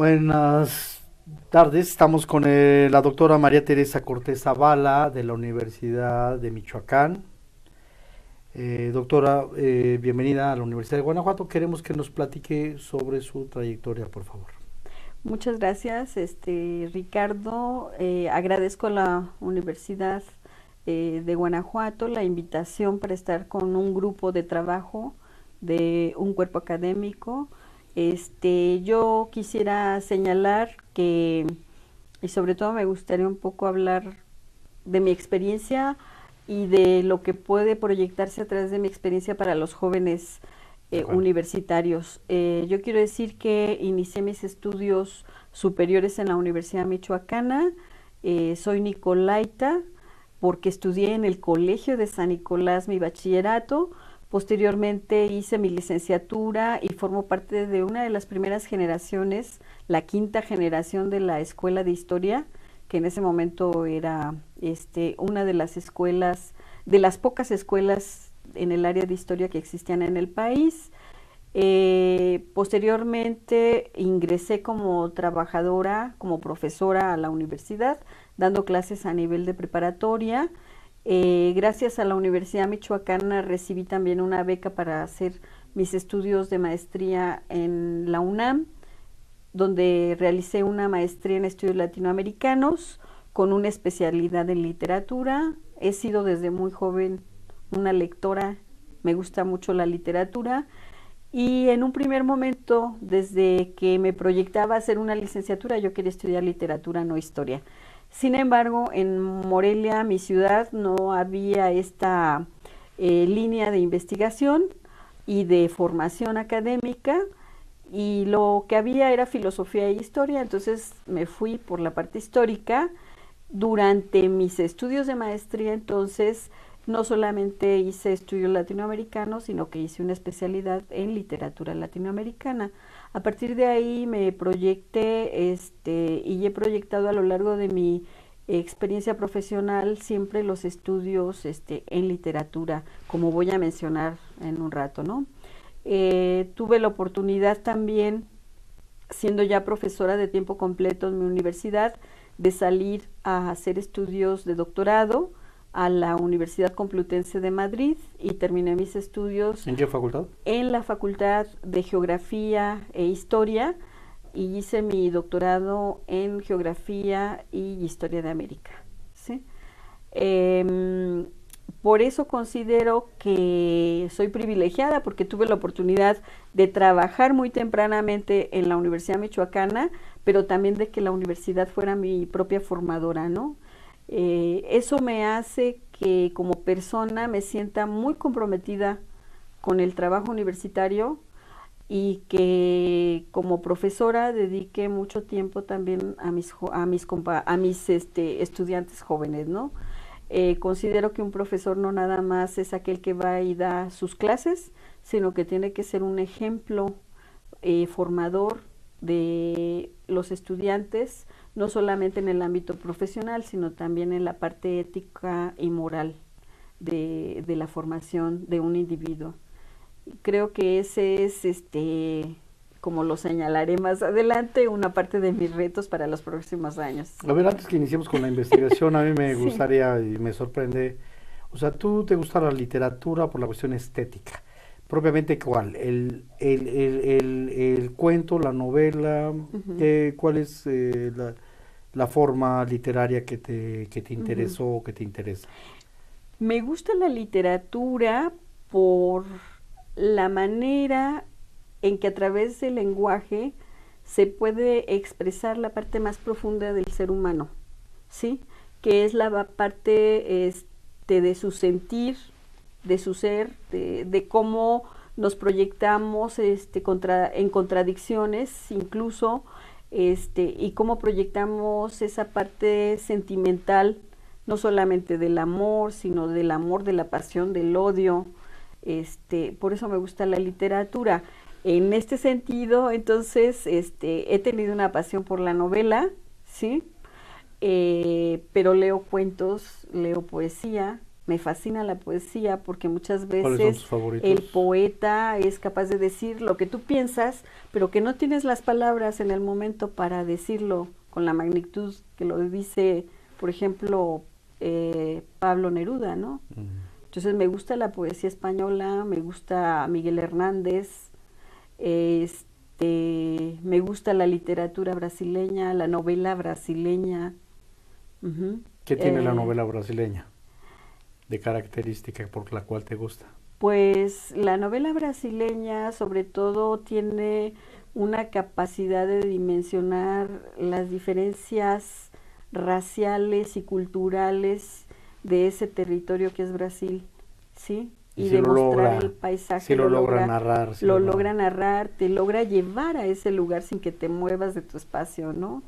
Buenas tardes, estamos con la doctora María Teresa Cortés Zavala de la Universidad de Michoacán. Doctora, bienvenida a la Universidad de Guanajuato. Queremos que nos platique sobre su trayectoria, por favor. Muchas gracias, Ricardo. Agradezco a la Universidad de Guanajuato la invitación para estar con un grupo de trabajo de un cuerpo académico. Yo quisiera señalar que, y sobre todo me gustaría un poco hablar de mi experiencia y de lo que puede proyectarse a través de mi experiencia para los jóvenes universitarios. Yo quiero decir que inicié mis estudios superiores en la Universidad Michoacana. Soy nicolaita porque estudié en el Colegio de San Nicolás mi bachillerato. Posteriormente hice mi licenciatura y formo parte de una de las primeras generaciones, la quinta generación de la Escuela de Historia, que en ese momento era una de las escuelas, de las pocas escuelas en el área de historia que existían en el país. Posteriormente ingresé como trabajadora, como profesora a la universidad, dando clases a nivel de preparatoria. Gracias a la Universidad Michoacana recibí también una beca para hacer mis estudios de maestría en la UNAM, donde realicé una maestría en estudios latinoamericanos con una especialidad en literatura. He sido desde muy joven una lectora, me gusta mucho la literatura y en un primer momento, desde que me proyectaba hacer una licenciatura, yo quería estudiar literatura, no historia. Sin embargo, en Morelia, mi ciudad, no había esta línea de investigación y de formación académica, y lo que había era filosofía e historia, entonces me fui por la parte histórica. Durante mis estudios de maestría, entonces, no solamente hice estudios latinoamericanos, sino que hice una especialidad en literatura latinoamericana. A partir de ahí me proyecté y he proyectado a lo largo de mi experiencia profesional siempre los estudios en literatura, como voy a mencionar en un rato, ¿no? Tuve la oportunidad también, siendo ya profesora de tiempo completo en mi universidad, de salir a hacer estudios de doctorado a la Universidad Complutense de Madrid y terminé mis estudios. ¿En qué facultad? En la Facultad de Geografía e Historia, y hice mi doctorado en Geografía y Historia de América, ¿sí? Por eso considero que soy privilegiada porque tuve la oportunidad de trabajar muy tempranamente en la Universidad Michoacana, pero también de que la universidad fuera mi propia formadora, ¿no? Eso me hace que como persona me sienta muy comprometida con el trabajo universitario y que como profesora dedique mucho tiempo también a mis estudiantes jóvenes, ¿no? Considero que un profesor no nada más es aquel que va y da sus clases, sino que tiene que ser un ejemplo formador de los estudiantes, no solamente en el ámbito profesional, sino también en la parte ética y moral de la formación de un individuo. Creo que ese es, como lo señalaré más adelante, una parte de mis retos para los próximos años. A ver, antes que iniciemos con la investigación, a mí me Sí. gustaría y me sorprende, o sea, ¿tú te gusta la literatura por la cuestión estética? Propiamente, ¿cuál? ¿El cuento, la novela? Ujú, ¿Cuál es la forma literaria que te ujú. interesó o que te interesa? Me gusta la literatura por la manera en que a través del lenguaje se puede expresar la parte más profunda del ser humano, ¿sí? Que es la parte de su sentir, de su ser, de cómo nos proyectamos en contradicciones incluso, y cómo proyectamos esa parte sentimental, no solamente del amor, sino del amor, de la pasión, del odio. Por eso me gusta la literatura. En este sentido, entonces, he tenido una pasión por la novela, ¿sí? Pero leo cuentos, leo poesía, Me fascina la poesía porque muchas ¿Cuáles son tus veces el favoritos? poeta es capaz de decir lo que tú piensas, pero que no tienes las palabras en el momento para decirlo con la magnitud que lo dice, por ejemplo, Pablo Neruda, ¿no? Mm. Entonces me gusta la poesía española, me gusta Miguel Hernández, me gusta la literatura brasileña, la novela brasileña. Ujú. ¿Qué tiene la Eh, novela brasileña de característica por la cual te gusta? Pues la novela brasileña sobre todo tiene una capacidad de dimensionar las diferencias raciales y culturales de ese territorio que es Brasil, ¿sí? Y Y si de lo mostrar el logra, si paisaje, lo logra narrar, si lo lo logra. logra narrar, te logra llevar a ese lugar sin que te muevas de tu espacio, ¿no?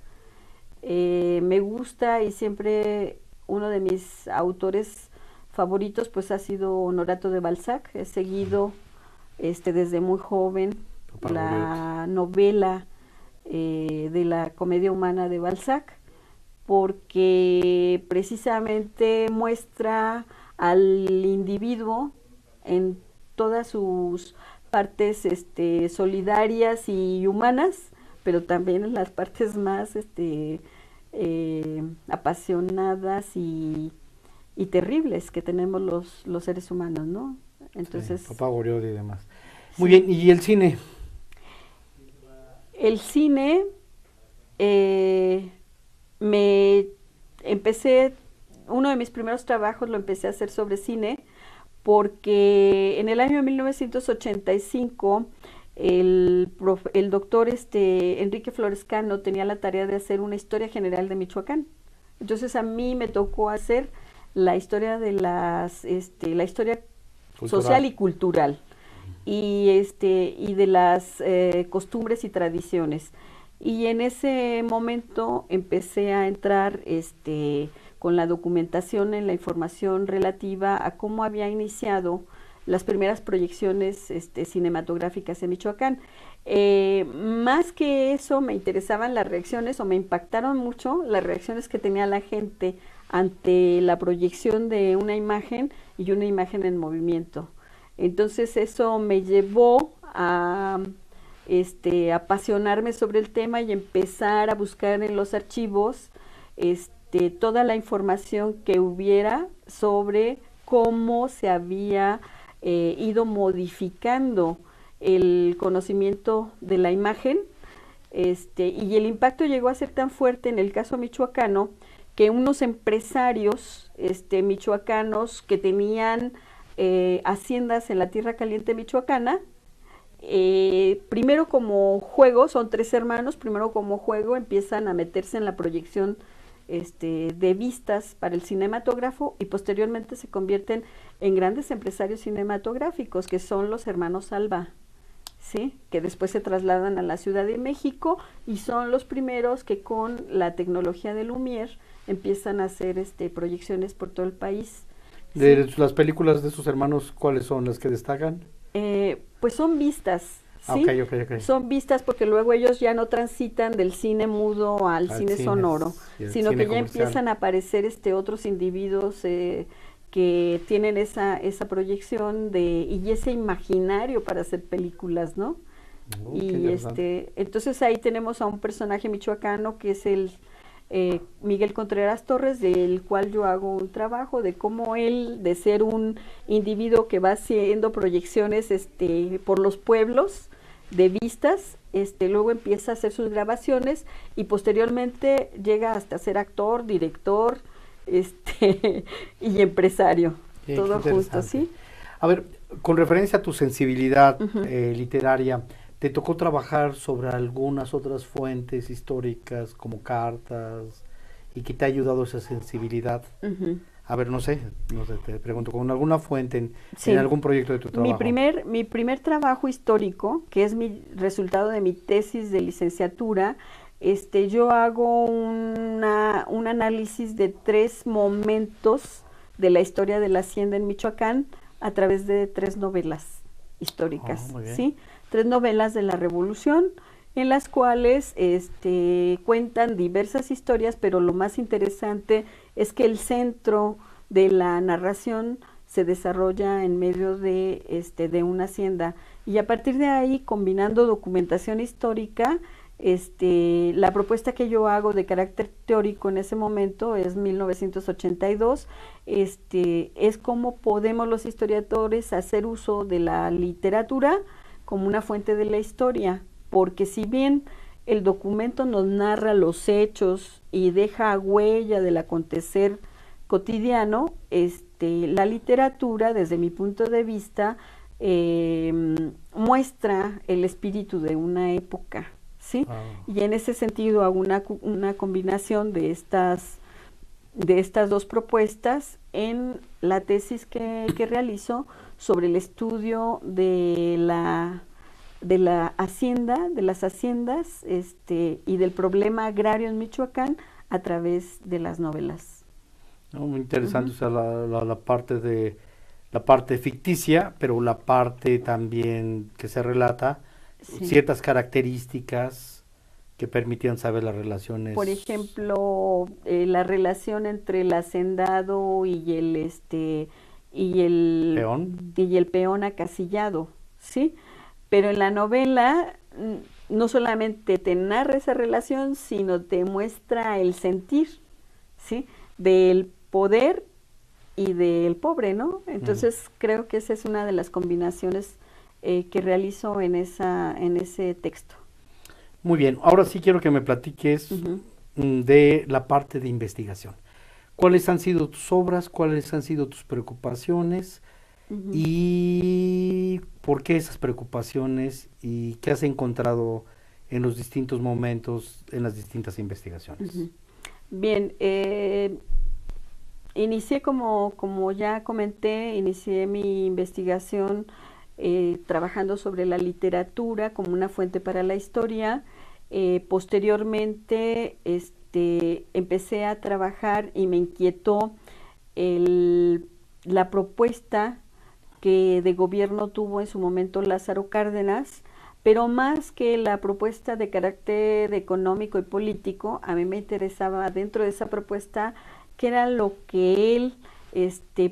Me gusta y siempre uno de mis autores favoritos pues ha sido Honorato de Balzac. He seguido desde muy joven Papá Goriot. la novela de la comedia humana de Balzac porque precisamente muestra al individuo en todas sus partes solidarias y humanas, pero también en las partes más apasionadas y terribles que tenemos los seres humanos, ¿no? Sí, Entonces, Papá Goriot y demás. Muy sí. bien, ¿y el cine? El cine, eh, me empecé, uno de mis primeros trabajos lo empecé a hacer sobre cine porque en el año 1985 el doctor Enrique Florescano tenía la tarea de hacer una historia general de Michoacán. Entonces a mí me tocó hacer la historia de la historia social Cultural. y cultural y de las costumbres y tradiciones. Y en ese momento empecé a entrar con la documentación en la información relativa a cómo había iniciado las primeras proyecciones cinematográficas en Michoacán. Más que eso, me interesaban las reacciones o me impactaron mucho las reacciones que tenía la gente ante la proyección de una imagen y una imagen en movimiento. Entonces eso me llevó a apasionarme sobre el tema y empezar a buscar en los archivos toda la información que hubiera sobre cómo se había ido modificando el conocimiento de la imagen, y el impacto llegó a ser tan fuerte en el caso michoacano que unos empresarios michoacanos que tenían haciendas en la tierra caliente michoacana, primero como juego, son tres hermanos, primero como juego empiezan a meterse en la proyección de vistas para el cinematógrafo y posteriormente se convierten en grandes empresarios cinematográficos que son los hermanos Alba, ¿sí? Que después se trasladan a la Ciudad de México y son los primeros que con la tecnología de Lumière empiezan a hacer proyecciones por todo el país, ¿sí? De las películas de sus hermanos, ¿cuáles son las que destacan? Pues son vistas, Ah, ok, ¿sí? ok, ok. Son vistas porque luego ellos ya no transitan del cine mudo al Al cine cine sonoro, y el sino cine que ya comercial. empiezan a aparecer otros individuos que tienen esa proyección y ese imaginario para hacer películas, ¿no? Qué Y interesante. entonces ahí tenemos a un personaje michoacano que es el Miguel Contreras Torres, del cual yo hago un trabajo de cómo él, de ser un individuo que va haciendo proyecciones por los pueblos de vistas, luego empieza a hacer sus grabaciones y posteriormente llega hasta ser actor, director, y empresario, Qué todo junto, interesante. ¿sí? A ver, con referencia a tu sensibilidad Ujú. literaria, ¿te tocó trabajar sobre algunas otras fuentes históricas como cartas y que te ha ayudado esa sensibilidad? Ujú. A ver, no sé, te pregunto, ¿con alguna fuente en Sí, algún proyecto de tu trabajo? mi primer trabajo histórico, que es mi resultado de mi tesis de licenciatura, yo hago un análisis de tres momentos de la historia de la hacienda en Michoacán a través de tres novelas Oh, históricas, muy bien. ¿sí? Tres novelas de la Revolución, en las cuales cuentan diversas historias, pero lo más interesante es que el centro de la narración se desarrolla en medio de una hacienda. Y a partir de ahí, combinando documentación histórica, la propuesta que yo hago de carácter teórico en ese momento es 1982, es cómo podemos los historiadores hacer uso de la literatura como una fuente de la historia, porque si bien el documento nos narra los hechos y deja huella del acontecer cotidiano, la literatura, desde mi punto de vista, muestra el espíritu de una época, ¿sí? Y en ese sentido hago una combinación de estas dos propuestas en la tesis que realizo sobre el estudio de la hacienda, de las haciendas, y del problema agrario en Michoacán a través de las novelas. No, muy interesante, o sea, la parte ficticia, pero la parte también que se relata, Sí. ciertas características que permitían saber las relaciones. Por ejemplo, la relación entre el hacendado y el peón acasillado, ¿sí? Pero en la novela no solamente te narra esa relación, sino te muestra el sentir, ¿sí? Del poder y del pobre, ¿no? Entonces creo que esa es una de las combinaciones que realizo en ese texto. Muy bien, ahora sí quiero que me platiques de la parte de investigación. ¿Cuáles han sido tus obras? ¿Cuáles han sido tus preocupaciones? ¿Y por qué esas preocupaciones? ¿Y qué has encontrado en los distintos momentos, en las distintas investigaciones? Bien, inicié como ya comenté, inicié mi investigación trabajando sobre la literatura como una fuente para la historia. Posteriormente empecé a trabajar y me inquietó la propuesta que de gobierno tuvo en su momento Lázaro Cárdenas, pero más que la propuesta de carácter económico y político, a mí me interesaba dentro de esa propuesta qué era lo que él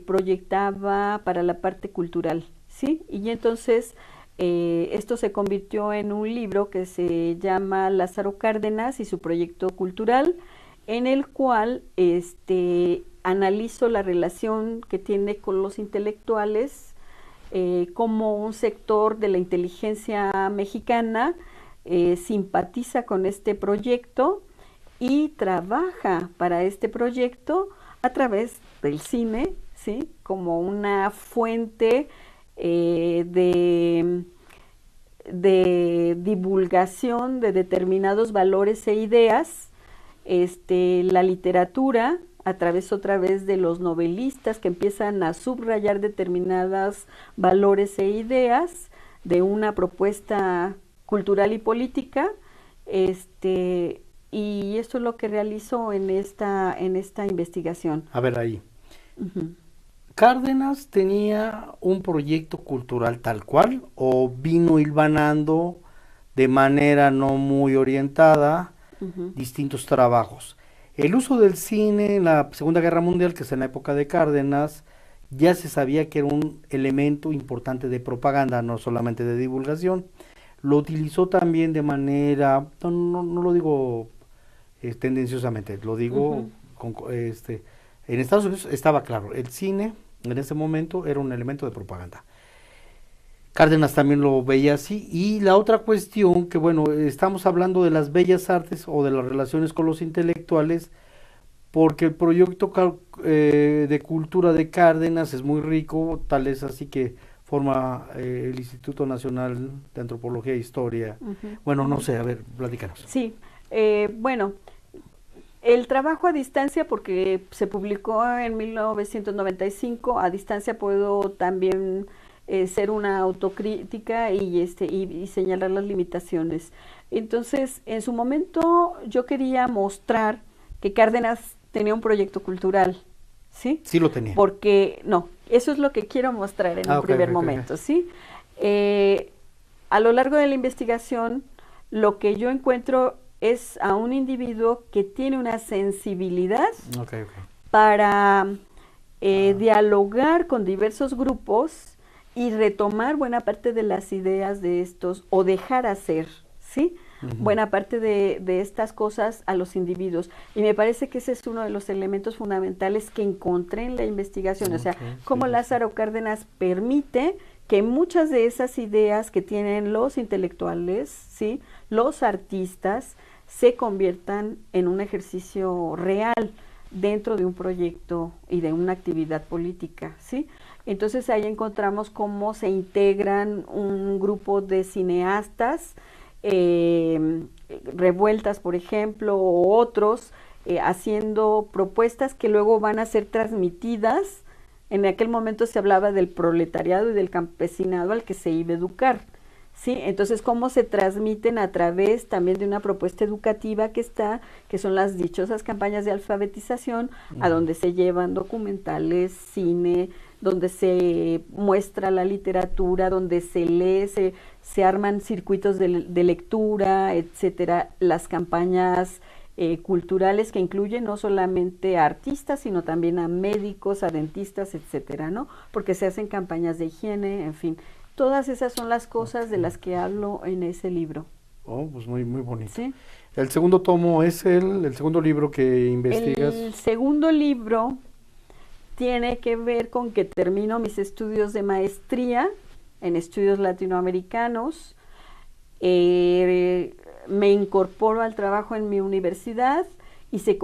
proyectaba para la parte cultural, ¿sí? Y entonces esto se convirtió en un libro que se llama Lázaro Cárdenas y su proyecto cultural, en el cual analizo la relación que tiene con los intelectuales, como un sector de la inteligencia mexicana simpatiza con este proyecto y trabaja para este proyecto a través del cine, ¿sí? Como una fuente de divulgación de determinados valores e ideas, la literatura a través otra vez de los novelistas que empiezan a subrayar determinados valores e ideas de una propuesta cultural y política, y esto es lo que realizo en esta investigación. A ver ahí. ¿Cárdenas tenía un proyecto cultural tal cual o vino hilvanando de manera no muy orientada distintos trabajos? El uso del cine en la Segunda Guerra Mundial, que es en la época de Cárdenas, ya se sabía que era un elemento importante de propaganda, no solamente de divulgación. Lo utilizó también de manera, no lo digo tendenciosamente, lo digo en Estados Unidos estaba claro, el cine en ese momento era un elemento de propaganda. Cárdenas también lo veía así. Y la otra cuestión, que bueno, estamos hablando de las bellas artes o de las relaciones con los intelectuales, porque el proyecto de cultura de Cárdenas es muy rico, tal es así que forma el Instituto Nacional de Antropología e Historia. Bueno, no sé, a ver, platícanos. Sí, bueno, el trabajo a distancia, porque se publicó en 1995, a distancia puedo también ser una autocrítica y señalar las limitaciones. Entonces, en su momento yo quería mostrar que Cárdenas tenía un proyecto cultural, ¿sí? Sí lo tenía. Porque, no, eso es lo que quiero mostrar en un primer momento, ¿sí? A lo largo de la investigación, lo que yo encuentro es a un individuo que tiene una sensibilidad para dialogar con diversos grupos y retomar buena parte de las ideas de estos o dejar hacer, ¿sí? Buena parte de estas cosas a los individuos. Y me parece que ese es uno de los elementos fundamentales que encontré en la investigación. O sea, cómo Lázaro Cárdenas permite que muchas de esas ideas que tienen los intelectuales, ¿sí?, los artistas, se conviertan en un ejercicio real dentro de un proyecto y de una actividad política, ¿sí? Entonces ahí encontramos cómo se integran un grupo de cineastas, Revueltas, por ejemplo, o otros, haciendo propuestas que luego van a ser transmitidas. En aquel momento se hablaba del proletariado y del campesinado al que se iba a educar, ¿sí? Entonces, cómo se transmiten a través también de una propuesta educativa que son las dichosas campañas de alfabetización, a donde se llevan documentales, cine, donde se muestra la literatura, donde se lee, se arman circuitos de lectura, etcétera, las campañas culturales que incluyen no solamente a artistas, sino también a médicos, a dentistas, etcétera, ¿no? Porque se hacen campañas de higiene, en fin. Todas esas son las cosas de las que hablo en ese libro. Oh, pues muy, muy bonito. ¿Sí? El segundo tomo es el segundo libro que investigas. El segundo libro tiene que ver con que termino mis estudios de maestría en estudios latinoamericanos, me incorporo al trabajo en mi universidad y se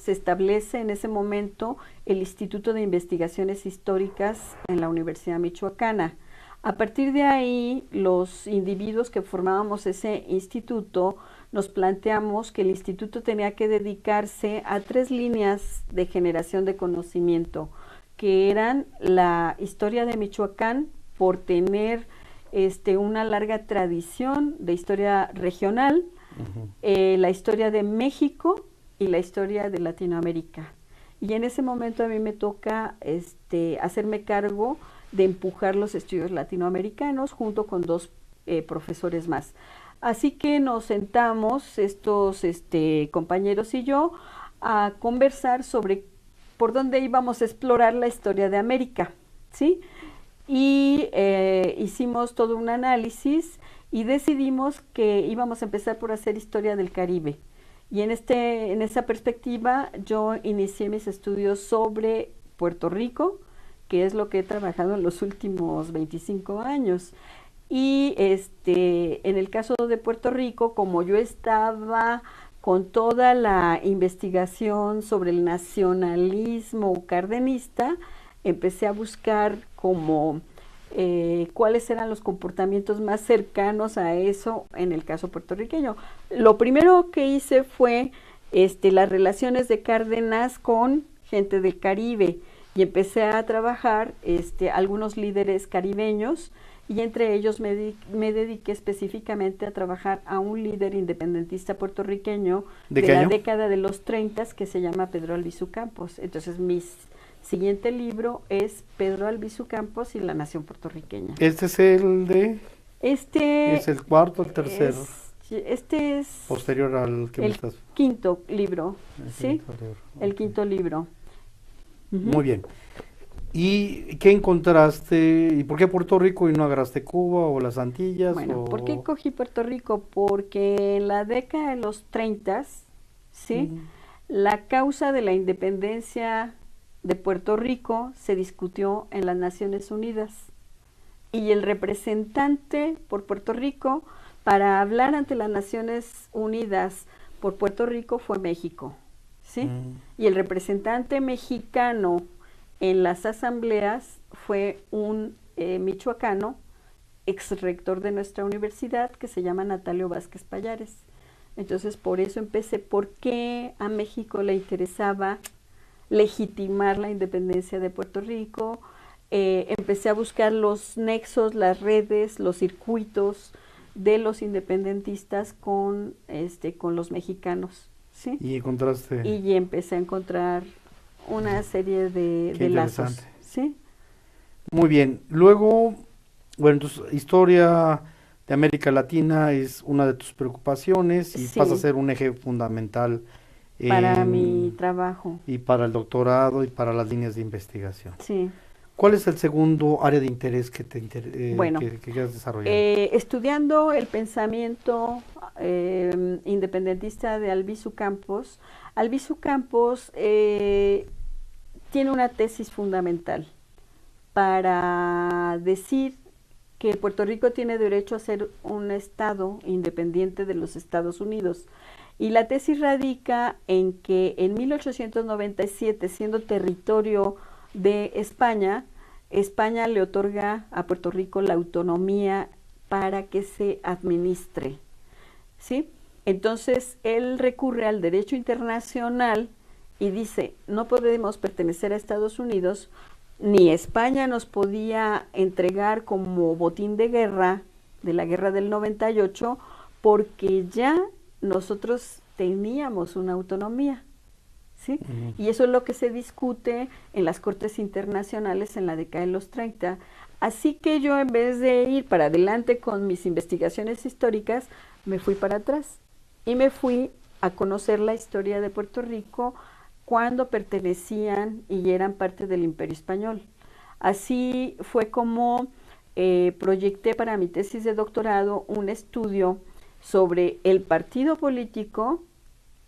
establece en ese momento el Instituto de Investigaciones Históricas en la Universidad Michoacana. A partir de ahí, los individuos que formábamos ese instituto nos planteamos que el instituto tenía que dedicarse a 3 líneas de generación de conocimiento, que eran la historia de Michoacán, por tener una larga tradición de historia regional, la historia de México y la historia de Latinoamérica. Y en ese momento a mí me toca hacerme cargo de empujar los estudios latinoamericanos junto con 2 profesores más. Así que nos sentamos estos compañeros y yo a conversar sobre por dónde íbamos a explorar la historia de América, ¿sí? Y hicimos todo un análisis y decidimos que íbamos a empezar por hacer historia del Caribe. Y en esa perspectiva yo inicié mis estudios sobre Puerto Rico, que es lo que he trabajado en los últimos 25 años. Y en el caso de Puerto Rico, como yo estaba con toda la investigación sobre el nacionalismo cardenista, empecé a buscar como cuáles eran los comportamientos más cercanos a eso en el caso puertorriqueño. Lo primero que hice fue las relaciones de Cárdenas con gente del Caribe y empecé a trabajar algunos líderes caribeños y entre ellos me dediqué específicamente a trabajar a un líder independentista puertorriqueño de la década de los 30 que se llama Pedro Albizu Campos. Entonces mi siguiente libro es Pedro Albizu Campos y la nación puertorriqueña. ¿Este es el de...? ¿Es el cuarto o el tercero? Este es... Posterior al que me estás... quinto libro, ¿sí? El quinto libro. Muy bien. ¿Y qué encontraste? ¿Y por qué Puerto Rico y no agarraste Cuba o las Antillas? Bueno, ¿por qué cogí Puerto Rico? Porque en la década de los 30, ¿sí? La causa de la independencia de Puerto Rico se discutió en las Naciones Unidas y el representante por Puerto Rico para hablar ante las Naciones Unidas por Puerto Rico fue México, ¿sí? Y el representante mexicano en las asambleas fue un michoacano, ex rector de nuestra universidad, que se llama Natalio Vázquez Pallares. Entonces, por eso empecé, ¿por qué a México le interesaba legitimar la independencia de Puerto Rico? Empecé a buscar los nexos, las redes, los circuitos de los independentistas con los mexicanos, ¿sí? Y encontraste... Y empecé a encontrar una serie de lazos, ¿sí? Muy bien. Luego, bueno, entonces, historia de América Latina es una de tus preocupaciones y Sí. pasa a ser un eje fundamental para mi trabajo. Y para el doctorado y para las líneas de investigación. Sí. ¿Cuál es el segundo área de interés que Bueno, que quieras desarrollar? estudiando el pensamiento independentista de Albizu Campos. Albizu Campos tiene una tesis fundamental para decir que Puerto Rico tiene derecho a ser un estado independiente de los Estados Unidos. Y la tesis radica en que en 1897, siendo territorio de España, España le otorga a Puerto Rico la autonomía para que se administre, ¿sí? Entonces, él recurre al derecho internacional y dice, no podemos pertenecer a Estados Unidos, ni España nos podía entregar como botín de guerra, de la guerra del 98, porque ya nosotros teníamos una autonomía, ¿sí? Y eso es lo que se discute en las cortes internacionales en la década de los 30. Así que yo, en vez de ir para adelante con mis investigaciones históricas, me fui para atrás y me fui a conocer la historia de Puerto Rico cuando pertenecían y eran parte del Imperio Español. Así fue como proyecté para mi tesis de doctorado un estudio sobre el partido político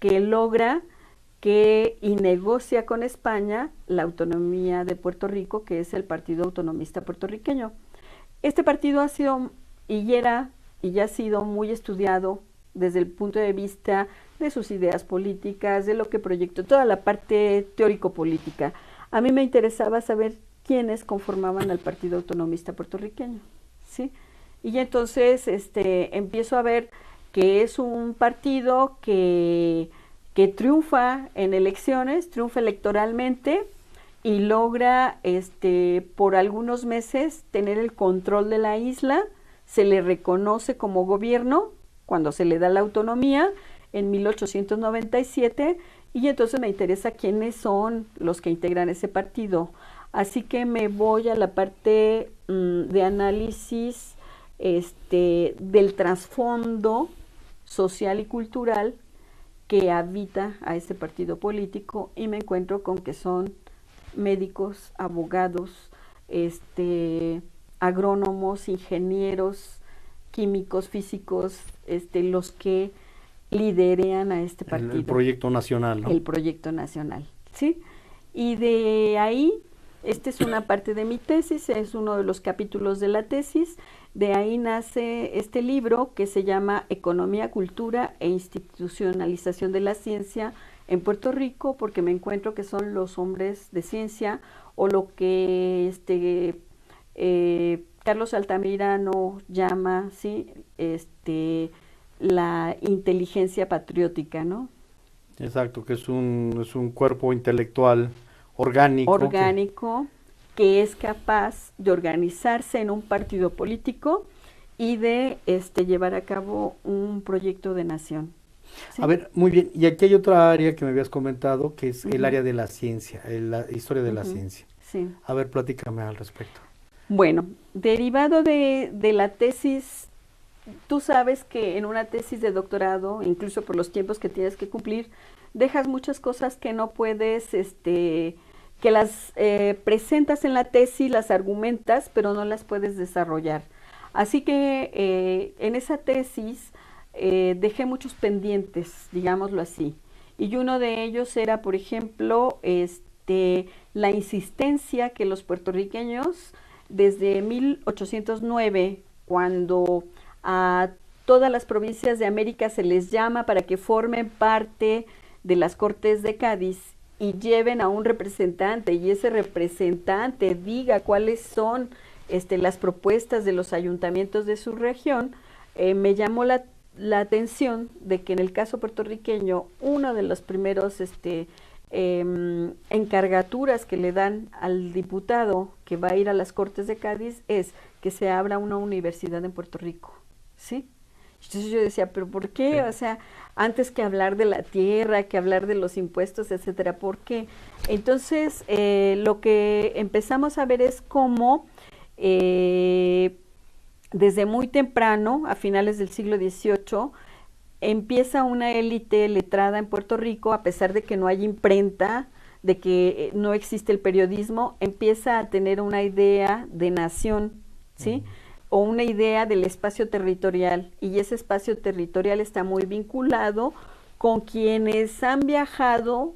que logra y negocia con España la autonomía de Puerto Rico, que es el Partido Autonomista Puertorriqueño. Este partido ha sido y ya ha sido muy estudiado desde el punto de vista de sus ideas políticas, de lo que proyectó, toda la parte teórico-política. A mí me interesaba saber quiénes conformaban al Partido Autonomista Puertorriqueño, ¿sí? Y entonces empiezo a ver que es un partido que triunfa en elecciones, triunfa electoralmente y logra por algunos meses tener el control de la isla, se le reconoce como gobierno cuando se le da la autonomía en 1897 y entonces me interesa quiénes son los que integran ese partido. Así que me voy a la parte de análisis del trasfondo social y cultural que habita a este partido político y me encuentro con que son médicos, abogados, agrónomos, ingenieros, químicos, físicos, los que liderean a este partido. El proyecto nacional, ¿no? El proyecto nacional, ¿sí? Y de ahí, esta es una parte de mi tesis, es uno de los capítulos de la tesis. De ahí nace este libro que se llama Economía, Cultura e Institucionalización de la Ciencia en Puerto Rico, porque me encuentro que son los hombres de ciencia o lo que Carlos Altamirano llama, ¿sí? La inteligencia patriótica, ¿no? Exacto, que es un cuerpo intelectual orgánico. Que es capaz de organizarse en un partido político y de llevar a cabo un proyecto de nación. ¿Sí? A ver, muy bien. Y aquí hay otra área que me habías comentado, que es el área de la ciencia, la historia de la ciencia. Sí. A ver, platícame al respecto. Bueno, derivado de la tesis, tú sabes que en una tesis de doctorado, incluso por los tiempos que tienes que cumplir, dejas muchas cosas que no puedes, que las presentas en la tesis, las argumentas, pero no las puedes desarrollar. Así que en esa tesis dejé muchos pendientes, digámoslo así. Y uno de ellos era, por ejemplo, la insistencia que los puertorriqueños, desde 1809, cuando a todas las provincias de América se les llama para que formen parte de las Cortes de Cádiz, y lleven a un representante y ese representante diga cuáles son las propuestas de los ayuntamientos de su región, me llamó la atención de que en el caso puertorriqueño uno de los primeros encargaturas que le dan al diputado que va a ir a las Cortes de Cádiz es que se abra una universidad en Puerto Rico, ¿sí? Entonces yo decía, ¿pero por qué? Sí. O sea, antes que hablar de la tierra, que hablar de los impuestos, etcétera, ¿por qué? Entonces, lo que empezamos a ver es cómo desde muy temprano, a finales del siglo XVIII, empieza una élite letrada en Puerto Rico, a pesar de que no hay imprenta, de que no existe el periodismo, empieza a tener una idea de nación, ¿sí? O una idea del espacio territorial, y ese espacio territorial está muy vinculado con quienes han viajado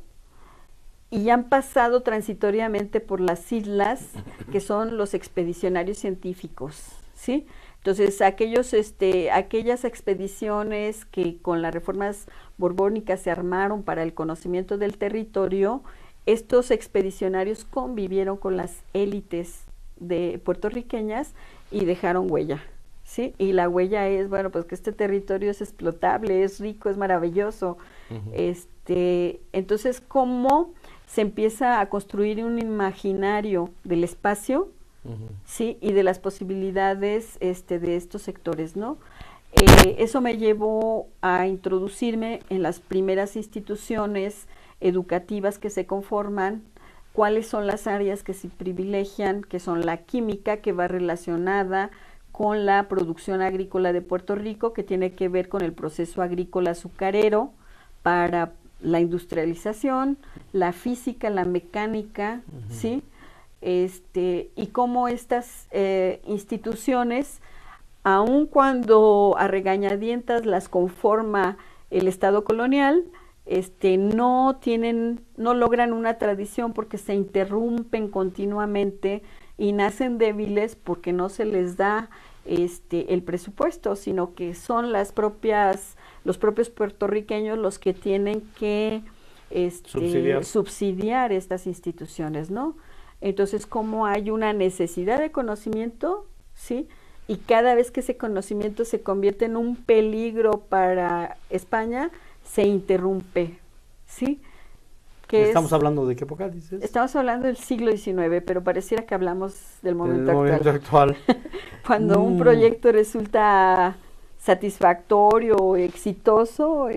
y han pasado transitoriamente por las islas, que son los expedicionarios científicos, ¿sí? Entonces, aquellas expediciones que con las reformas borbónicas se armaron para el conocimiento del territorio, estos expedicionarios convivieron con las élites de puertorriqueñas y dejaron huella, ¿sí? Y la huella es, bueno, pues que este territorio es explotable, es rico, es maravilloso. Entonces, ¿cómo se empieza a construir un imaginario del espacio, sí, y de las posibilidades de estos sectores, ¿no? Eso me llevó a introducirme en las primeras instituciones educativas que se conforman, cuáles son las áreas que se privilegian, que son la química, que va relacionada con la producción agrícola de Puerto Rico, que tiene que ver con el proceso agrícola azucarero para la industrialización, la física, la mecánica, ¿sí? Y cómo estas instituciones, aun cuando a regañadientas las conforma el Estado colonial, no logran una tradición porque se interrumpen continuamente y nacen débiles porque no se les da el presupuesto, sino que son los propios puertorriqueños los que tienen que subsidiar estas instituciones, ¿no? Entonces, como hay una necesidad de conocimiento, ¿sí? Y cada vez que ese conocimiento se convierte en un peligro para España, se interrumpe, ¿sí? ¿Estamos hablando de qué época dices? Estamos hablando del siglo XIX, pero pareciera que hablamos del momento actual. Cuando un proyecto resulta satisfactorio o exitoso,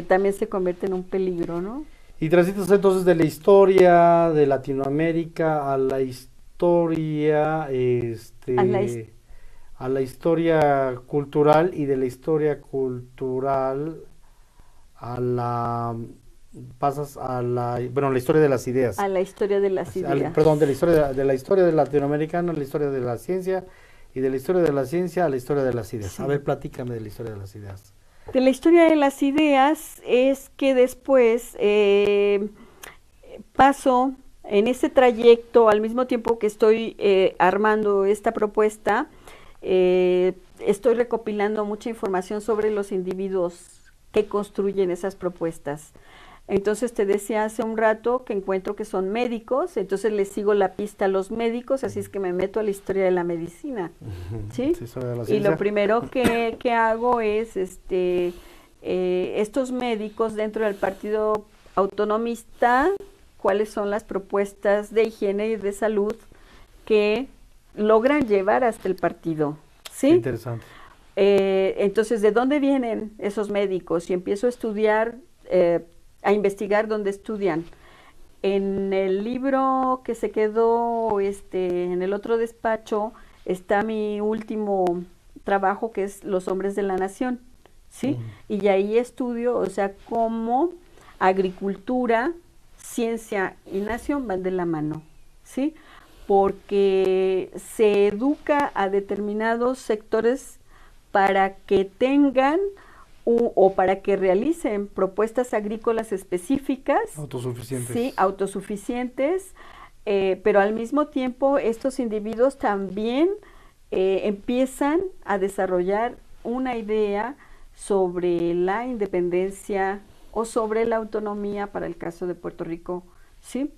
también se convierte en un peligro, ¿no? Y transitas entonces de la historia de Latinoamérica a la historia, a la historia cultural, y de la historia cultural pasas a la historia de las ideas. A la historia de las ideas. Perdón, de la historia de latinoamericana a la historia de la ciencia, y de la historia de la ciencia a la historia de las ideas. Sí. A ver, platícame de la historia de las ideas. De la historia de las ideas es que después paso en ese trayecto, al mismo tiempo que estoy armando esta propuesta, estoy recopilando mucha información sobre los individuos que construyen esas propuestas. Entonces te decía hace un rato que encuentro que son médicos, entonces les sigo la pista a los médicos, así es que me meto a la historia de la medicina, ¿sí? Y lo primero que hago es estos médicos dentro del Partido Autonomista, cuáles son las propuestas de higiene y de salud que logran llevar hasta el partido, ¿sí? Interesante. Entonces, ¿de dónde vienen esos médicos? Y empiezo a estudiar, a investigar dónde estudian. En el libro que se quedó en el otro despacho está mi último trabajo, que es Los hombres de la nación, ¿sí? Y ahí estudio, o sea, cómo agricultura, ciencia y nación van de la mano, ¿sí? Porque se educa a determinados sectores para que tengan o para que realicen propuestas agrícolas específicas. Autosuficientes. Sí, autosuficientes, pero al mismo tiempo estos individuos también empiezan a desarrollar una idea sobre la independencia o sobre la autonomía para el caso de Puerto Rico, ¿sí?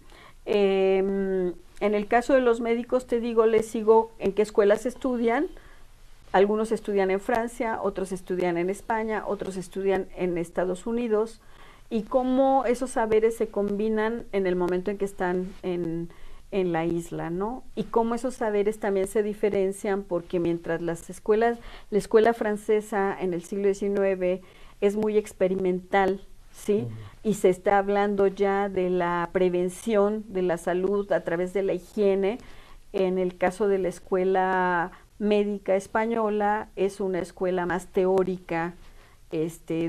En el caso de los médicos, te digo, les sigo en qué escuelas estudian. Algunos estudian en Francia, otros estudian en España, otros estudian en Estados Unidos, y cómo esos saberes se combinan en el momento en que están en la isla, ¿no? Y cómo esos saberes también se diferencian, porque mientras la escuela francesa en el siglo XIX es muy experimental, ¿sí? Y se está hablando ya de la prevención de la salud a través de la higiene. En el caso de la escuela médica española es una escuela más teórica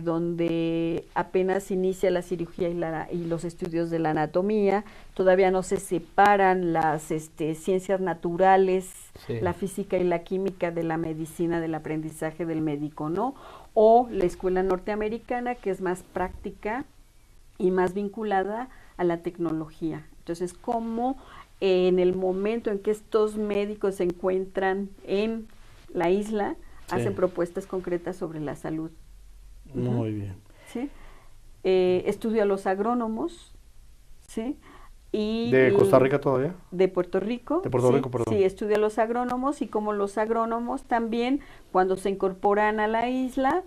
donde apenas inicia la cirugía y los estudios de la anatomía, todavía no se separan las ciencias naturales, Sí. la física y la química de la medicina, del aprendizaje del médico, ¿no? O la escuela norteamericana, que es más práctica y más vinculada a la tecnología. Entonces, ¿cómo en el momento en que estos médicos se encuentran en la isla, Sí. hacen propuestas concretas sobre la salud? Muy bien. ¿Sí? Estudio a los agrónomos, ¿sí? Y ¿De Costa Rica todavía? de Puerto Rico. De Puerto ¿sí? Rico, perdón. Sí, estudio a los agrónomos y como los agrónomos también, cuando se incorporan a la isla,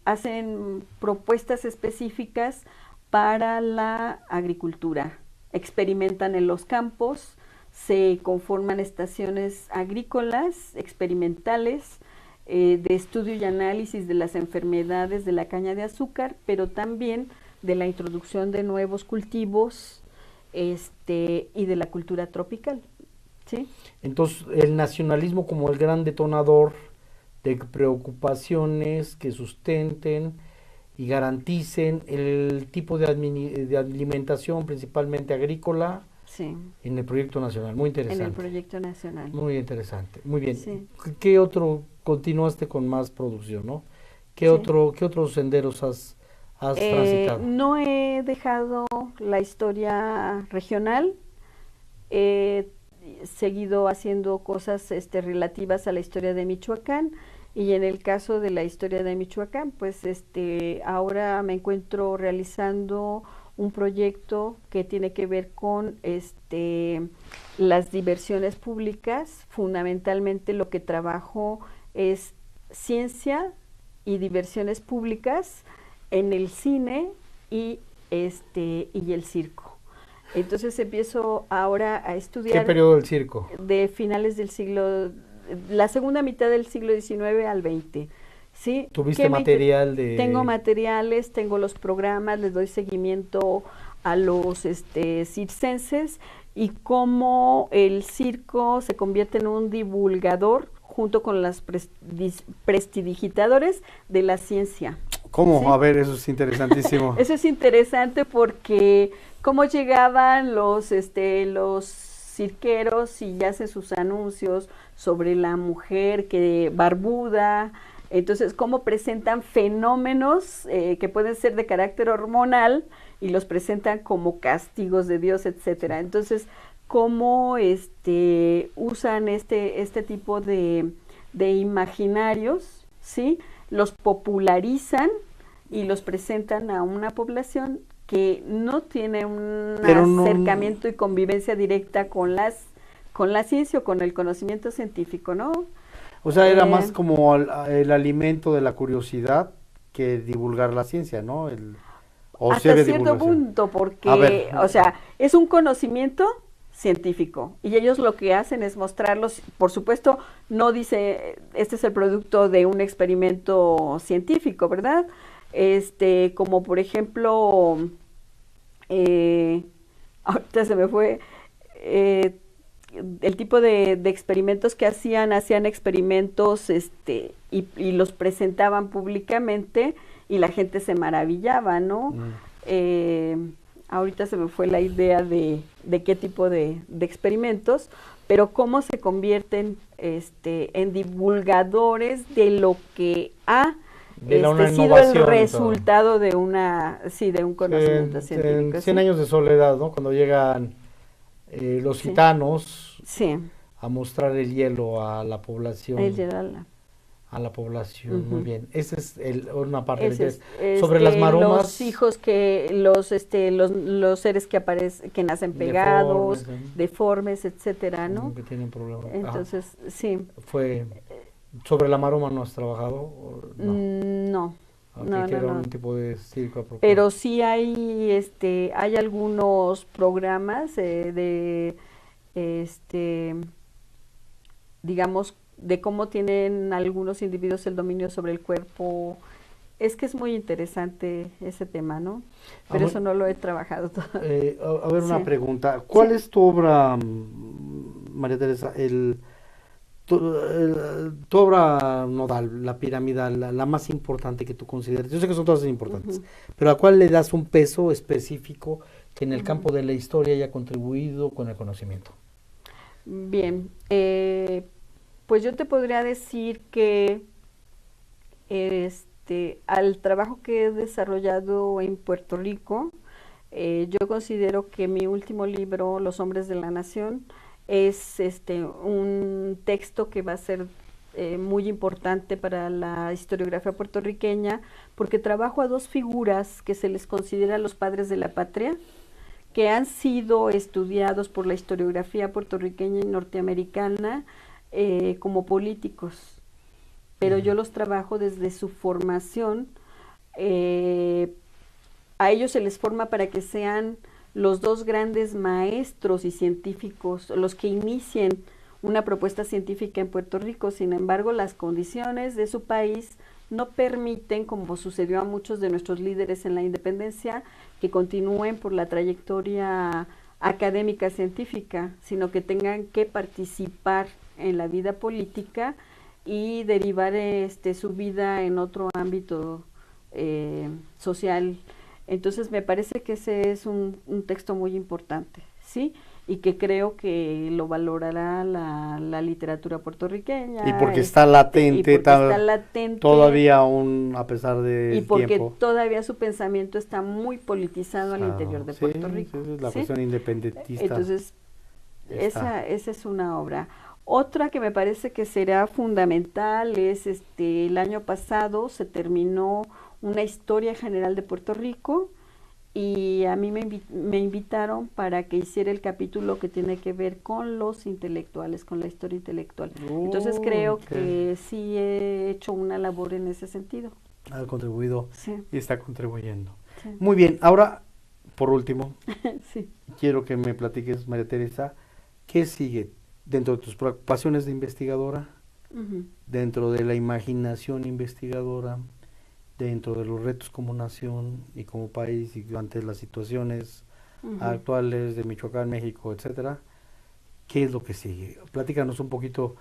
hacen propuestas específicas para la agricultura. Experimentan en los campos, se conforman estaciones agrícolas experimentales, de estudio y análisis de las enfermedades de la caña de azúcar, pero también de la introducción de nuevos cultivos y de la cultura tropical, ¿sí? Entonces, el nacionalismo como el gran detonador de preocupaciones que sustenten y garanticen el tipo de alimentación, principalmente agrícola, Sí, en el proyecto nacional. Muy en interesante. el proyecto nacional. Muy interesante. Muy bien. Sí. ¿Qué otro continuaste con más producción, no? ¿Qué Sí. otros senderos has transitado? No he dejado la historia regional, he seguido haciendo cosas relativas a la historia de Michoacán, y en el caso de la historia de Michoacán, pues ahora me encuentro realizando un proyecto que tiene que ver con las diversiones públicas. Fundamentalmente lo que trabajo es ciencia y diversiones públicas en el cine y el circo. Entonces empiezo ahora a estudiar. ¿Qué periodo del circo? De finales del siglo, la segunda mitad del siglo XIX al XX. ¿Sí? ¿Tuviste material de...? Tengo materiales, tengo los programas, les doy seguimiento a los circenses y cómo el circo se convierte en un divulgador junto con los prestidigitadores de la ciencia. ¿Cómo? ¿Sí? A ver, eso es interesantísimo. Eso es interesante porque cómo llegaban los cirqueros y hacen sus anuncios sobre la mujer que barbuda. Entonces, cómo presentan fenómenos que pueden ser de carácter hormonal y los presentan como castigos de Dios, etcétera. Entonces, cómo usan este tipo de imaginarios, ¿sí? Los popularizan y los presentan a una población que no tiene un acercamiento y convivencia directa con la ciencia o con el conocimiento científico, ¿no? O sea, era más como el alimento de la curiosidad que divulgar la ciencia, ¿no? Hasta cierto punto, porque, o sea, es un conocimiento científico y ellos lo que hacen es mostrarlos. Por supuesto, no dice, este es el producto de un experimento científico, ¿verdad? Como por ejemplo, ahorita se me fue, el tipo de experimentos que hacían experimentos y los presentaban públicamente y la gente se maravillaba, ¿no? Ahorita se me fue la idea de qué tipo de experimentos, pero cómo se convierten en divulgadores de lo que ha sido el resultado de un conocimiento científico. En 100 años de soledad, ¿no? Cuando llegan los gitanos a mostrar el hielo a la población. El hielo a la población, muy bien. Esa es una parte del sobre las maromas. Los hijos los seres que nacen pegados, deformes, etcétera, ¿no? Que tienen problemas. Entonces, sí. Fue sobre la maroma, ¿no has trabajado? No. No, que era un tipo de circo apropiado. Pero sí hay algunos programas digamos, de cómo tienen algunos individuos el dominio sobre el cuerpo. Es que es muy interesante ese tema, ¿no? Pero eso no lo he trabajado todavía. A ver, una pregunta. ¿Cuál es tu obra, María Teresa? tu obra nodal, la piramidal, la más importante que tú consideres, yo sé que son todas importantes, pero ¿a cuál le das un peso específico que en el campo de la historia haya contribuido con el conocimiento? Bien, pues yo te podría decir que al trabajo que he desarrollado en Puerto Rico, yo considero que mi último libro, Los Hombres de la Nación, es un texto que va a ser muy importante para la historiografía puertorriqueña, porque trabajo a dos figuras que se les considera los padres de la patria, que han sido estudiados por la historiografía puertorriqueña y norteamericana como políticos, pero yo los trabajo desde su formación. A ellos se les forma para que sean los dos grandes maestros y científicos, los que inicien una propuesta científica en Puerto Rico. Sin embargo, las condiciones de su país no permiten, como sucedió a muchos de nuestros líderes en la independencia, que continúen por la trayectoria académica científica, sino que tengan que participar en la vida política y derivar su vida en otro ámbito social. Entonces me parece que ese es un texto muy importante, ¿sí? Y que creo que lo valorará la literatura puertorriqueña. Y porque está latente, todavía aún a pesar de y porque tiempo. Todavía su pensamiento está muy politizado al interior de Puerto Rico. Sí, la cuestión independentista. Entonces, esa es una obra. Otra que me parece que será fundamental es el año pasado se terminó una historia general de Puerto Rico y a mí me invitaron para que hiciera el capítulo que tiene que ver con los intelectuales, con la historia intelectual. Entonces creo que sí he hecho una labor en ese sentido. Ha contribuido y está contribuyendo. Sí. Muy bien, ahora, por último, sí. quiero que me platiques, María Teresa, ¿qué sigue dentro de tus preocupaciones de investigadora, dentro de la imaginación investigadora, dentro de los retos como nación y como país y ante las situaciones actuales de Michoacán, México, etcétera? ¿Qué es lo que sigue? Platícanos un poquito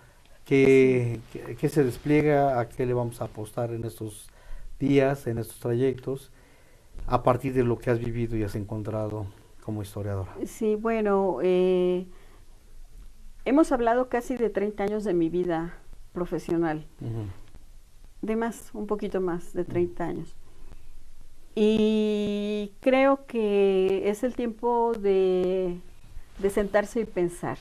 qué se despliega, a qué le vamos a apostar en estos días, en estos trayectos, a partir de lo que has vivido y has encontrado como historiadora. Sí, bueno, hemos hablado casi de 30 años de mi vida profesional. De más, un poquito más de 30 años. Y creo que es el tiempo de sentarse y pensar.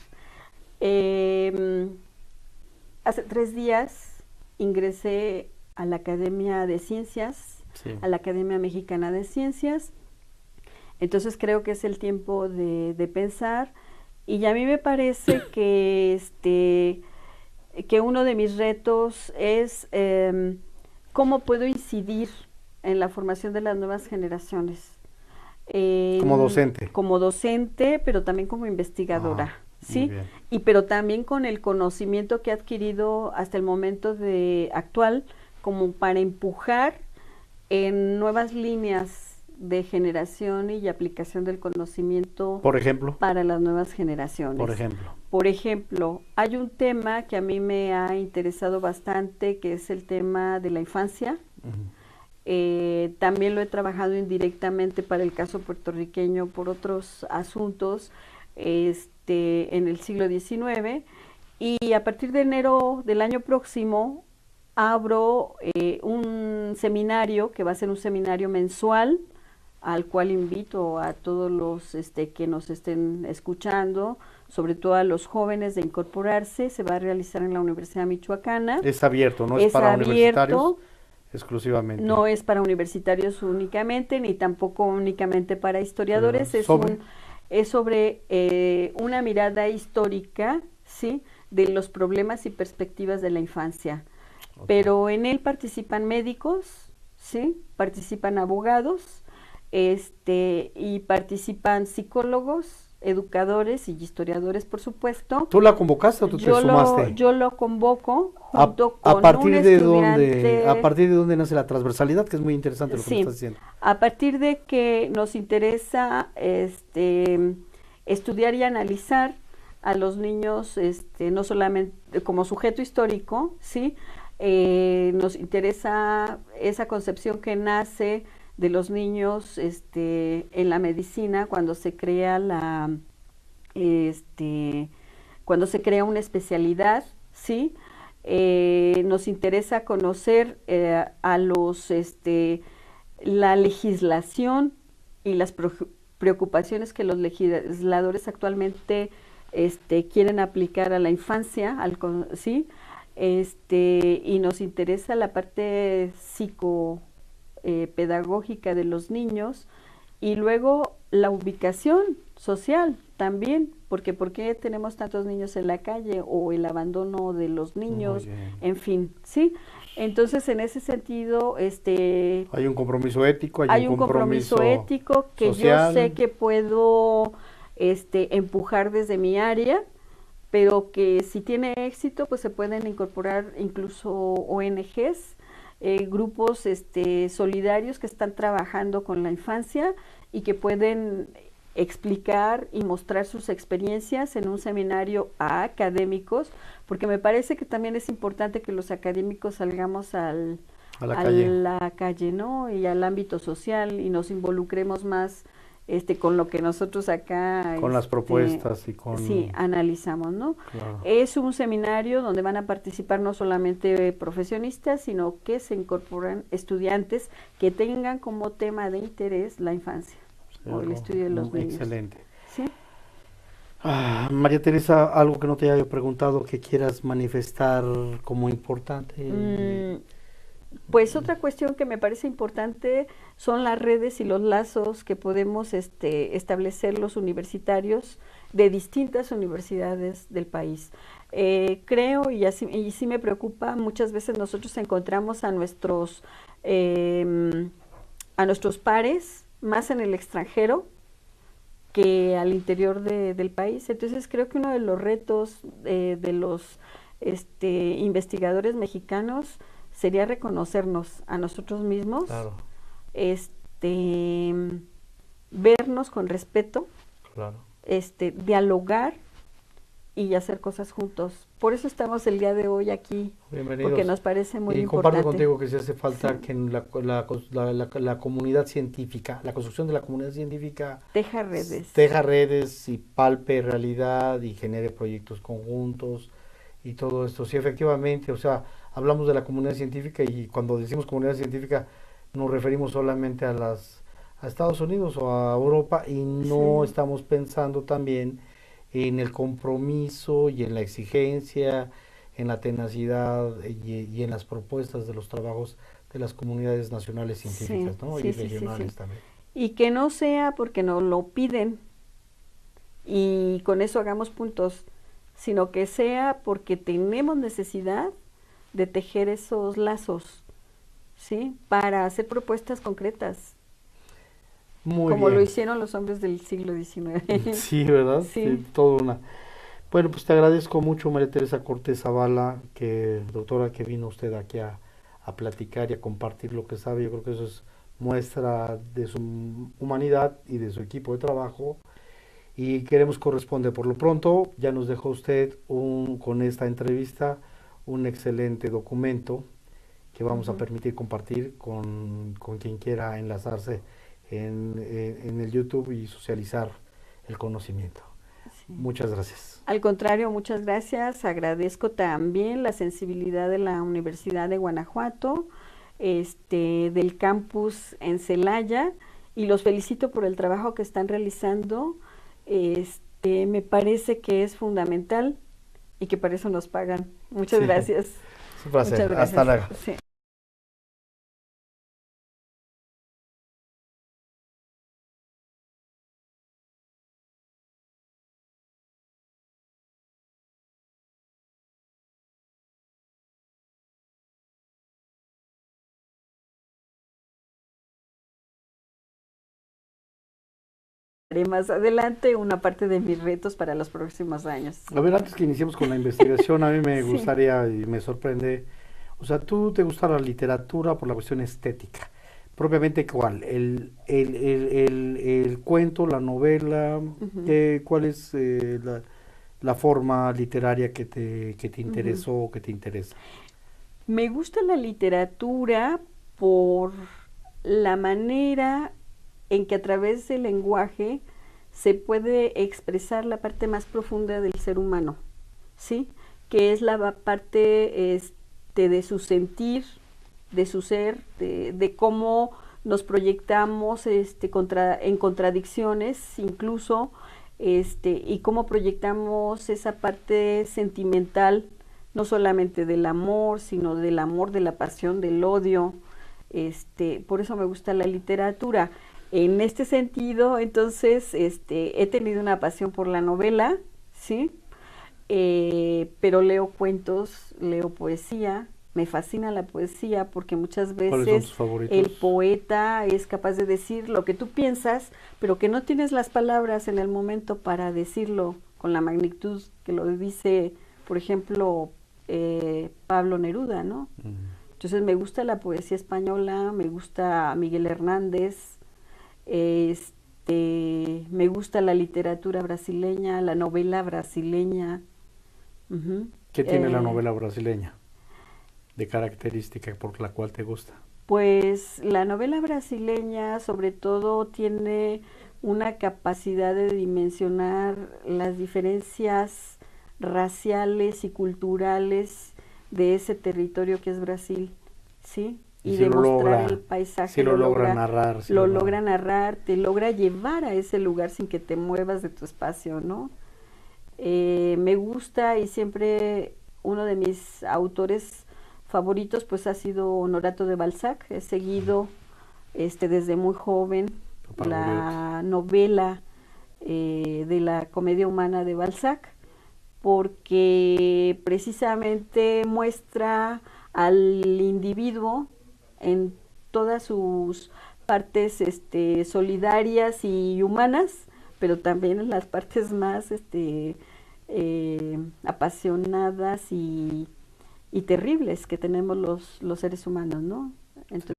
Hace 3 días ingresé a la Academia de Ciencias, a la Academia Mexicana de Ciencias. Entonces creo que es el tiempo de pensar. Y a mí me parece que uno de mis retos es cómo puedo incidir en la formación de las nuevas generaciones. Como docente. Como docente, pero también como investigadora, ¿sí? Y pero también con el conocimiento que he adquirido hasta el momento actual, como para empujar en nuevas líneas de generación y aplicación del conocimiento. Por ejemplo. Para las nuevas generaciones. Por ejemplo, hay un tema que a mí me ha interesado bastante, que es el tema de la infancia. También lo he trabajado indirectamente para el caso puertorriqueño por otros asuntos en el siglo XIX. Y a partir de enero del año próximo abro un seminario, que va a ser un seminario mensual, al cual invito a todos los que nos estén escuchando, sobre todo a los jóvenes, de incorporarse. Se va a realizar en la Universidad Michoacana. Es abierto, no es para universitarios exclusivamente. No es para universitarios únicamente, ni tampoco únicamente para historiadores. Es sobre una mirada histórica, ¿sí?, de los problemas y perspectivas de la infancia. Pero en él participan médicos, ¿sí?, participan abogados, y participan psicólogos, educadores y historiadores, por supuesto. ¿Tú la convocaste o tú te sumaste? Yo lo convoco junto con ¿A partir de dónde nace la transversalidad? Que es muy interesante lo que me estás diciendo. A partir de que nos interesa estudiar y analizar a los niños, no solamente como sujeto histórico, ¿sí? Nos interesa esa concepción que nace de los niños en la medicina cuando se crea cuando se crea una especialidad, ¿sí? Nos interesa conocer a la legislación y las preocupaciones que los legisladores actualmente quieren aplicar a la infancia, ¿sí? Y nos interesa la parte psicopedagógica de los niños y luego la ubicación social también, porque ¿por qué tenemos tantos niños en la calle o el abandono de los niños? En fin, ¿sí? Entonces, en ese sentido, hay un compromiso ético, hay un compromiso ético que social. Yo sé que puedo empujar desde mi área, pero que si tiene éxito, pues se pueden incorporar incluso ONGs, grupos solidarios que están trabajando con la infancia y que pueden explicar y mostrar sus experiencias en un seminario a académicos, porque me parece que también es importante que los académicos salgamos a la calle, ¿no? Y al ámbito social y nos involucremos más con lo que nosotros acá con las propuestas y con sí analizamos, ¿no? Claro. Es un seminario donde van a participar no solamente profesionistas, sino que se incorporan estudiantes que tengan como tema de interés la infancia o el estudio de los niños. Excelente. ¿Sí? María Teresa, algo que no te haya preguntado que quieras manifestar como importante. Pues otra cuestión que me parece importante son las redes y los lazos que podemos establecer los universitarios de distintas universidades del país. Creo, y sí me preocupa, muchas veces nosotros encontramos a nuestros pares más en el extranjero que al interior del país. Entonces creo que uno de los retos de los investigadores mexicanos sería reconocernos a nosotros mismos, claro. Vernos con respeto, claro. Dialogar y hacer cosas juntos. Por eso estamos el día de hoy aquí. Bienvenidos. Porque nos parece muy importante. Y comparto contigo que se hace falta que en la comunidad científica, la construcción de la comunidad científica teja redes y palpe realidad y genere proyectos conjuntos y todo esto. Sí, efectivamente, o sea, hablamos de la comunidad científica y cuando decimos comunidad científica nos referimos solamente a Estados Unidos o a Europa y no estamos pensando también en el compromiso y en la exigencia, en la tenacidad y en las propuestas de los trabajos de las comunidades nacionales científicas, ¿no? Y regionales también. Y que no sea porque nos lo piden y con eso hagamos puntos, sino que sea porque tenemos necesidad de tejer esos lazos, ¿sí? Para hacer propuestas concretas. Muy como bien. Lo hicieron los hombres del siglo XIX. Sí, ¿verdad? Sí. Todo una. Bueno, pues te agradezco mucho, María Teresa Cortés Zavala, doctora, que vino usted aquí a platicar y a compartir lo que sabe. Yo creo que eso es muestra de su humanidad y de su equipo de trabajo. Y queremos corresponder. Por lo pronto, ya nos dejó usted con esta entrevista un excelente documento que vamos a permitir compartir con quien quiera enlazarse en el YouTube y socializar el conocimiento. Sí. Muchas gracias. Al contrario, muchas gracias. Agradezco también la sensibilidad de la Universidad de Guanajuato, del campus en Celaya, y los felicito por el trabajo que están realizando. Me parece que es fundamental y que para eso nos pagan. Muchas gracias. Es un placer. Muchas gracias. Hasta luego. Sí. Más adelante una parte de mis retos para los próximos años. A ver, antes que iniciemos con la investigación, a mí me gustaría y me sorprende, o sea, ¿tú te gusta la literatura por la cuestión estética? Propiamente, ¿cuál? ¿El cuento, la novela? ¿Cuál es la forma literaria que te interesó o que te interesa? Me gusta la literatura por la manera en que a través del lenguaje se puede expresar la parte más profunda del ser humano, ¿sí? Que es la parte de su sentir, de su ser, de cómo nos proyectamos en contradicciones incluso, y cómo proyectamos esa parte sentimental, no solamente del amor, sino del amor, de la pasión, del odio. Por eso me gusta la literatura. En este sentido, entonces, he tenido una pasión por la novela, ¿sí? Pero leo cuentos, leo poesía, me fascina la poesía porque muchas ¿Cuáles son tus veces favoritos? el poeta es capaz de decir lo que tú piensas, pero que no tienes las palabras en el momento para decirlo con la magnitud que lo dice, por ejemplo, Pablo Neruda, ¿no? Entonces me gusta la poesía española, me gusta Miguel Hernández, me gusta la literatura brasileña, la novela brasileña. ¿Qué tiene la novela brasileña de característica por la cual te gusta? Pues la novela brasileña sobre todo tiene una capacidad de dimensionar las diferencias raciales y culturales de ese territorio que es Brasil, ¿sí? Y si demostrar el paisaje, si lo logra narrar. Lo logra narrar, te logra llevar a ese lugar sin que te muevas de tu espacio, ¿no? Me gusta y siempre uno de mis autores favoritos pues ha sido Honorato de Balzac. He seguido desde muy joven la novela de la comedia humana de Balzac, porque precisamente muestra al individuo en todas sus partes solidarias y humanas, pero también en las partes más apasionadas y terribles que tenemos los seres humanos, ¿no? Entonces,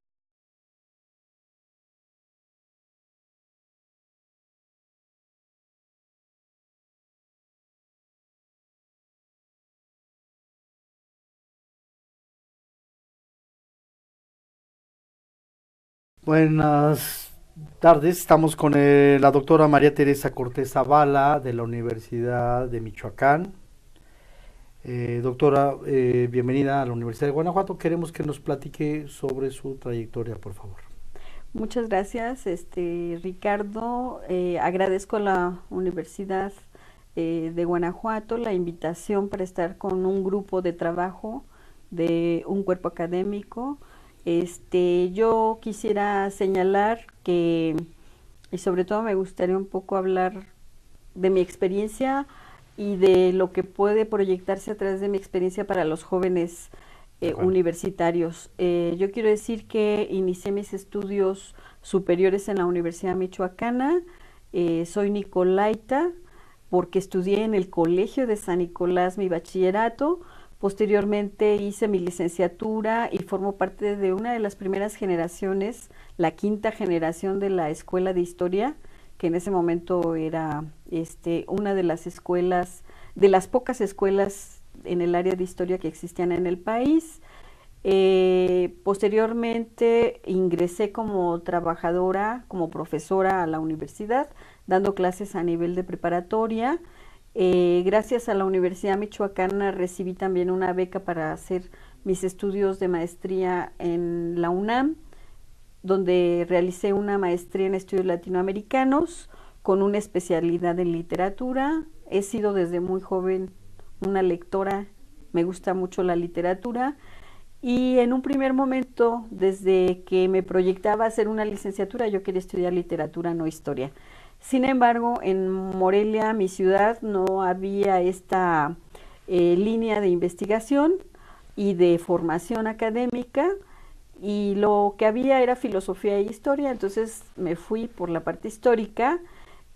buenas tardes, estamos con la doctora María Teresa Cortés Zavala de la Universidad de Michoacán. Doctora, bienvenida a la Universidad de Guanajuato. Queremos que nos platique sobre su trayectoria, por favor. Muchas gracias, Ricardo. Agradezco a la Universidad de Guanajuato la invitación para estar con un grupo de trabajo de un cuerpo académico. Yo quisiera señalar que, y sobre todo me gustaría un poco hablar de mi experiencia y de lo que puede proyectarse a través de mi experiencia para los jóvenes universitarios. Yo quiero decir que inicié mis estudios superiores en la Universidad Michoacana. Soy nicolaita porque estudié en el Colegio de San Nicolás mi bachillerato. Posteriormente hice mi licenciatura y formo parte de una de las primeras generaciones, la quinta generación de la Escuela de Historia, que en ese momento era una de las escuelas, de las pocas escuelas en el área de historia que existían en el país. Posteriormente ingresé como trabajadora, como profesora a la universidad, dando clases a nivel de preparatoria. Gracias a la Universidad Michoacana recibí también una beca para hacer mis estudios de maestría en la UNAM, donde realicé una maestría en estudios latinoamericanos con una especialidad en literatura. He sido desde muy joven una lectora, me gusta mucho la literatura, y en un primer momento, desde que me proyectaba hacer una licenciatura, yo quería estudiar literatura, no historia. Sin embargo, en Morelia, mi ciudad, no había esta línea de investigación y de formación académica, y lo que había era filosofía e historia. Entonces me fui por la parte histórica.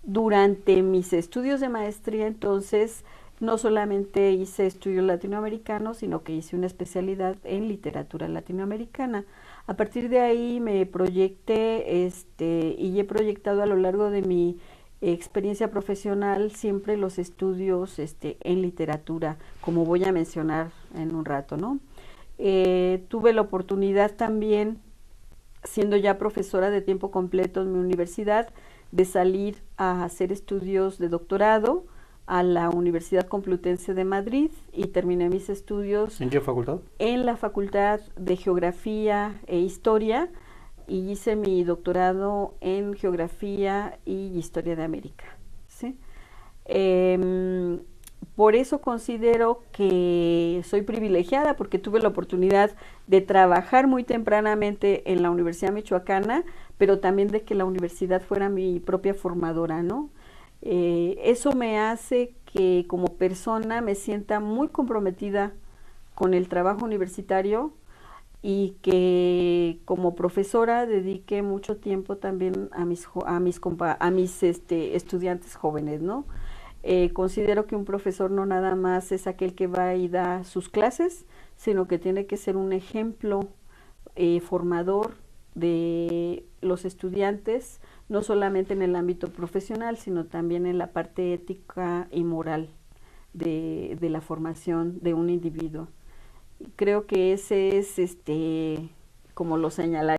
Durante mis estudios de maestría, entonces, no solamente hice estudios latinoamericanos, sino que hice una especialidad en literatura latinoamericana. A partir de ahí me proyecté y he proyectado a lo largo de mi experiencia profesional, siempre los estudios en literatura, como voy a mencionar en un rato, ¿no? Tuve la oportunidad también, siendo ya profesora de tiempo completo en mi universidad, de salir a hacer estudios de doctorado a la Universidad Complutense de Madrid y terminé mis estudios. ¿En qué facultad? En la Facultad de Geografía e Historia, y hice mi doctorado en Geografía y Historia de América, ¿sí? Por eso considero que soy privilegiada, porque tuve la oportunidad de trabajar muy tempranamente en la Universidad Michoacana, pero también de que la universidad fuera mi propia formadora, ¿no? Eso me hace que como persona me sienta muy comprometida con el trabajo universitario y que como profesora dedique mucho tiempo también a mis estudiantes jóvenes, ¿no? Considero que un profesor no nada más es aquel que va y da sus clases, sino que tiene que ser un ejemplo formador de los estudiantes, no solamente en el ámbito profesional, sino también en la parte ética y moral de la formación de un individuo. Creo que ese es, como lo señala